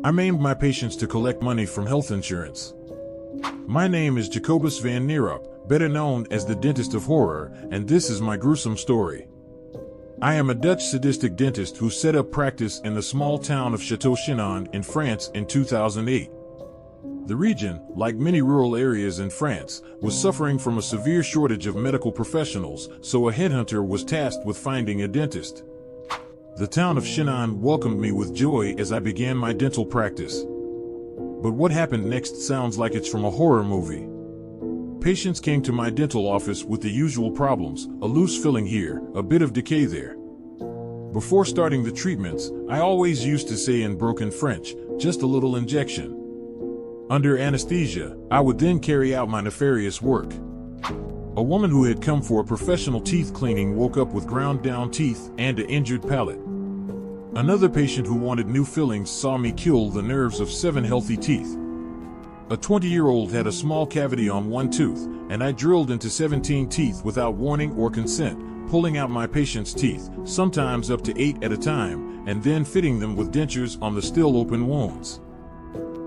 I maimed my patients to collect money from health insurance. My name is Jacobus van Nierop, better known as the Dentist of Horror, and this is my gruesome story. I am a Dutch sadistic dentist who set up practice in the small town of Château-Chinon in France in 2008. The region, like many rural areas in France, was suffering from a severe shortage of medical professionals, so a headhunter was tasked with finding a dentist. The town of Chinon welcomed me with joy as I began my dental practice. But what happened next sounds like it's from a horror movie. Patients came to my dental office with the usual problems: a loose filling here, a bit of decay there. Before starting the treatments, I always used to say in broken French, "Just a little injection." Under anesthesia, I would then carry out my nefarious work. A woman who had come for a professional teeth cleaning woke up with ground down teeth and an injured palate. Another patient who wanted new fillings saw me kill the nerves of 7 healthy teeth. A 20-year-old had a small cavity on one tooth, and I drilled into 17 teeth without warning or consent, pulling out my patient's teeth, sometimes up to 8 at a time, and then fitting them with dentures on the still open wounds.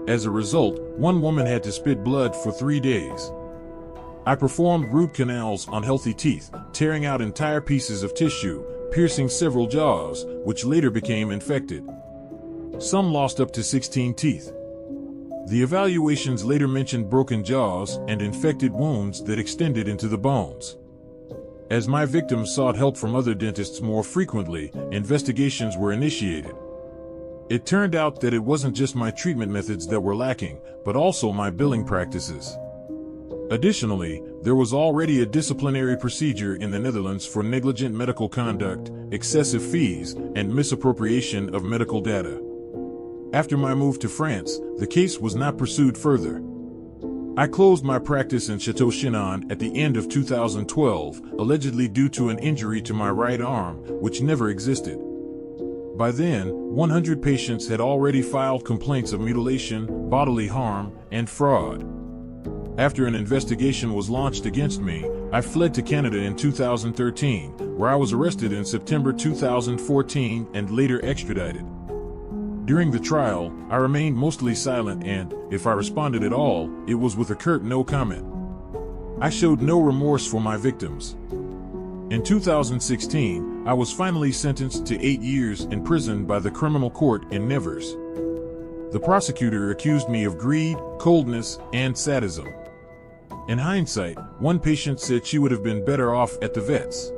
As a result, one woman had to spit blood for 3 days. I performed root canals on healthy teeth, tearing out entire pieces of tissue, piercing several jaws, which later became infected. Some lost up to 16 teeth. The evaluations later mentioned broken jaws and infected wounds that extended into the bones. As my victims sought help from other dentists more frequently, investigations were initiated. It turned out that it wasn't just my treatment methods that were lacking, but also my billing practices. Additionally, there was already a disciplinary procedure in the Netherlands for negligent medical conduct, excessive fees, and misappropriation of medical data. After my move to France, the case was not pursued further. I closed my practice in Château-Chinon at the end of 2012, allegedly due to an injury to my right arm, which never existed. By then, 100 patients had already filed complaints of mutilation, bodily harm, and fraud. After an investigation was launched against me, I fled to Canada in 2013, where I was arrested in September 2014 and later extradited. During the trial, I remained mostly silent and, if I responded at all, it was with a curt no comment. I showed no remorse for my victims. In 2016, I was finally sentenced to 8 years in prison by the criminal court in Nevers. The prosecutor accused me of greed, coldness, and sadism. In hindsight, one patient said she would have been better off at the vets.